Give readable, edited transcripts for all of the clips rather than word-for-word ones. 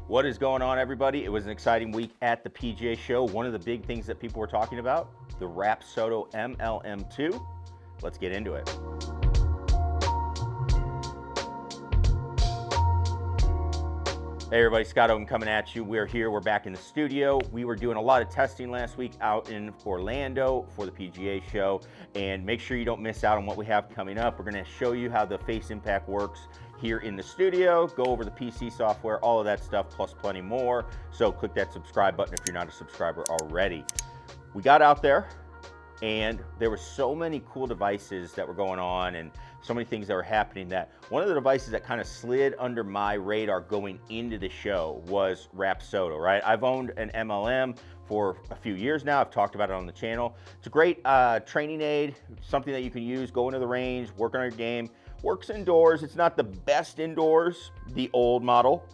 What is going on, everybody? It was an exciting week at the PGA Show. One of the big things that people were talking about, the Rapsodo MLM 2. Let's get into it. Hey everybody, Scott Oden coming at you. We're here, we're back in the studio. We were doing a lot of testing last week out in Orlando for the PGA Show, and make sure you don't miss out on what we have coming up. We're gonna show you how the face impact works here in the studio, go over the PC software, all of that stuff, plus plenty more. So click that subscribe button if you're not a subscriber already. We got out there, and there were so many cool devices that were going on and so many things that were happening that one of the devices that kind of slid under my radar going into the show was Rapsodo, right? I've owned an MLM for a few years now. I've talked about it on the channel. It's a great training aid, something that you can use, go into the range, work on your game. Works indoors. It's not the best indoors, the old model,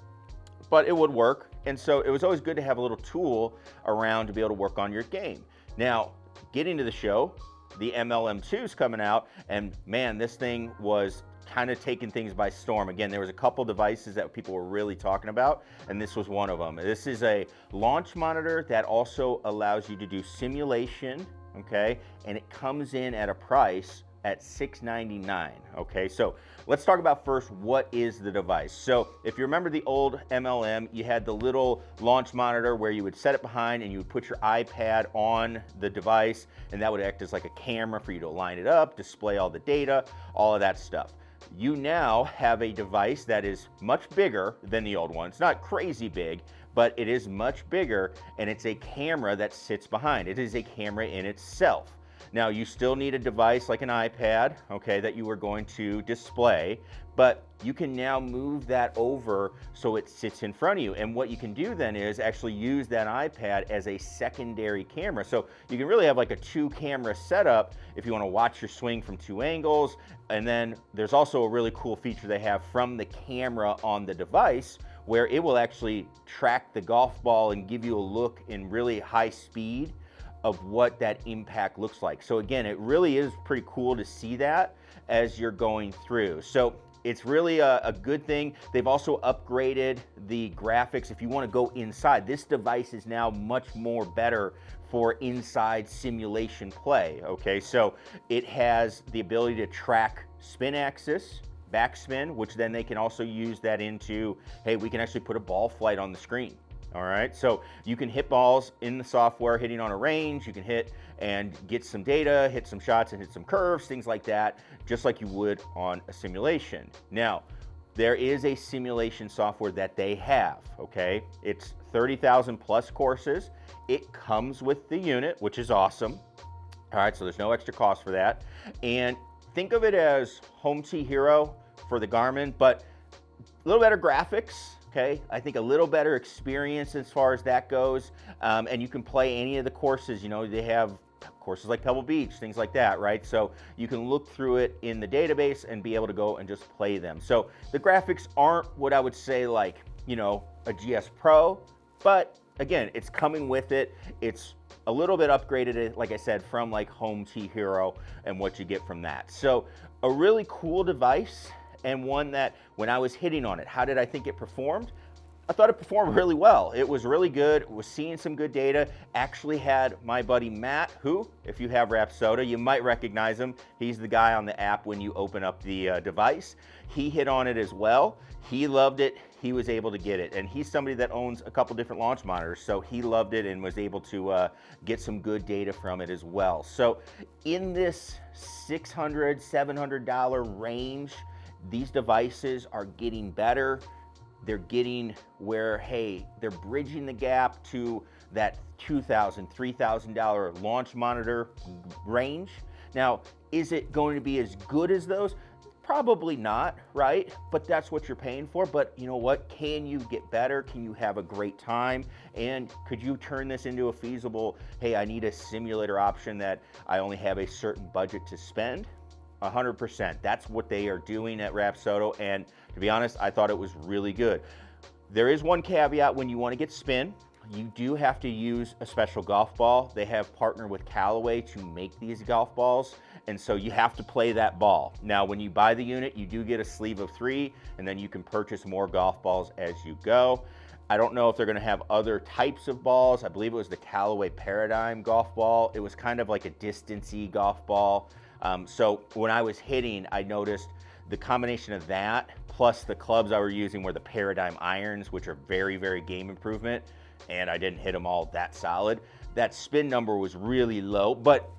but it would work. And so it was always good to have a little tool around to be able to work on your game. Now, getting to the show, the MLM 2 is coming out, and man, this thing was kind of taking things by storm. Again, there was a couple devices that people were really talking about, and this was one of them. This is a launch monitor that also allows you to do simulation, okay? And it comes in at a price at $699, okay? So let's talk about first, what is the device? So if you remember the old MLM, you had the little launch monitor where you would set it behind and you would put your iPad on the device, and that would act as like a camera for you to line it up, display all the data, all of that stuff. You now have a device that is much bigger than the old one. It's not crazy big, but it is much bigger, and it's a camera that sits behind. It is a camera in itself. Now, you still need a device like an iPad, okay, that you are going to display, but you can now move that over so it sits in front of you. And what you can do then is actually use that iPad as a secondary camera. So you can really have like a 2-camera setup if you want to watch your swing from 2 angles. And then there's also a really cool feature they have from the camera on the device where it will actually track the golf ball and give you a look in really high speed of what that impact looks like. So again, it really is pretty cool to see that as you're going through. So it's really a good thing. They've also upgraded the graphics. If you want to go inside, this device is now much more better for inside simulation play, okay? So it has the ability to track spin axis, backspin, which then they can also use that into, hey, we can actually put a ball flight on the screen. All right, so you can hit balls in the software, hitting on a range. You can hit and get some data, hit some shots and hit some curves, things like that, just like you would on a simulation. Now, there is a simulation software that they have, okay? It's 30,000 plus courses. It comes with the unit, which is awesome. All right, so there's no extra cost for that. And think of it as Home T Hero for the Garmin, but a little better graphics. Okay, I think a little better experience as far as that goes, and you can play any of the courses. You know, they have courses like Pebble Beach, things like that, right? So you can look through it in the database and be able to go and just play them. So the graphics aren't what I would say like, you know, a GS Pro, but again, it's coming with it. It's a little bit upgraded, like I said, from like Home T Hero and what you get from that. So a really cool device, and one that when I was hitting on it, how did I think it performed? I thought it performed really well. It was really good, was seeing some good data. Actually had my buddy Matt, who, if you have Rapsodo, you might recognize him. He's the guy on the app when you open up the device. He hit on it as well. He loved it. He was able to get it. And he's somebody that owns a couple different launch monitors, so he loved it and was able to get some good data from it as well. So in this $600, $700 range, these devices are getting better. They're getting where, hey, they're bridging the gap to that $2,000, $3,000 launch monitor range. Now, is it going to be as good as those? Probably not, right? But that's what you're paying for. But you know what? Can you get better? Can you have a great time? And could you turn this into a feasible, hey, I need a simulator option that I only have a certain budget to spend? 100%. That's what they are doing at Rapsodo, and to be honest, I thought it was really good. There is one caveat when you want to get spin. You do have to use a special golf ball. They have partnered with Callaway to make these golf balls, and so you have to play that ball. Now, when you buy the unit, you do get a sleeve of 3, and then you can purchase more golf balls as you go. I don't know if they're going to have other types of balls. I believe it was the Callaway Paradigm golf ball. It was kind of like a distance-y golf ball. So when I was hitting, I noticed the combination of that plus the clubs I were using were the Paradigm irons, which are very, very game improvement, and I didn't hit them all that solid. That spin number was really low, but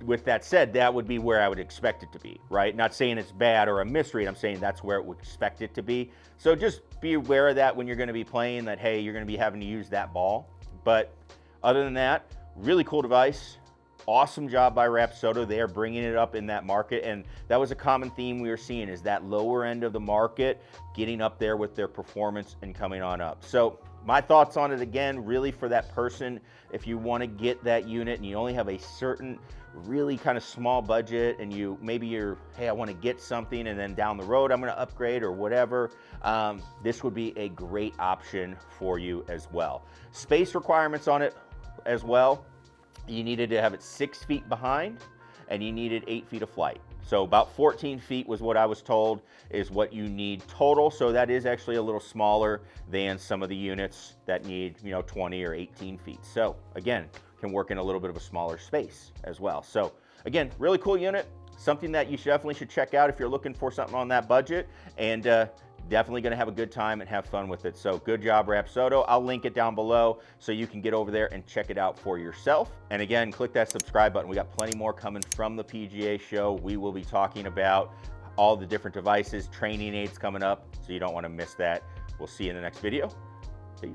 with that said, that would be where I would expect it to be, right? Not saying it's bad or a misread, I'm saying that's where it would expect it to be. So just be aware of that when you're gonna be playing, that, hey, you're gonna be having to use that ball. But other than that, really cool device. Awesome job by Rapsodo. They are bringing it up in that market, and that was a common theme we were seeing, is that lower end of the market getting up there with their performance and coming on up. So my thoughts on it, again, really for that person, if you want to get that unit and you only have a certain really kind of small budget, and you're, hey, I want to get something and then down the road I'm going to upgrade or whatever, this would be a great option for you as well. Space requirements on it as well. You needed to have it 6 feet behind, and you needed 8 feet of flight. So about 14 feet was what I was told is what you need total. So that is actually a little smaller than some of the units that need, 20 or 18 feet. So again, can work in a little bit of a smaller space as well. So again, really cool unit, something that you definitely should check out if you're looking for something on that budget, and definitely going to have a good time and have fun with it. So good job, Rapsodo. I'll link it down below so you can get over there and check it out for yourself. And again, click that subscribe button. We got plenty more coming from the PGA Show. We will be talking about all the different devices, training aids coming up, so you don't want to miss that. We'll see you in the next video. Peace.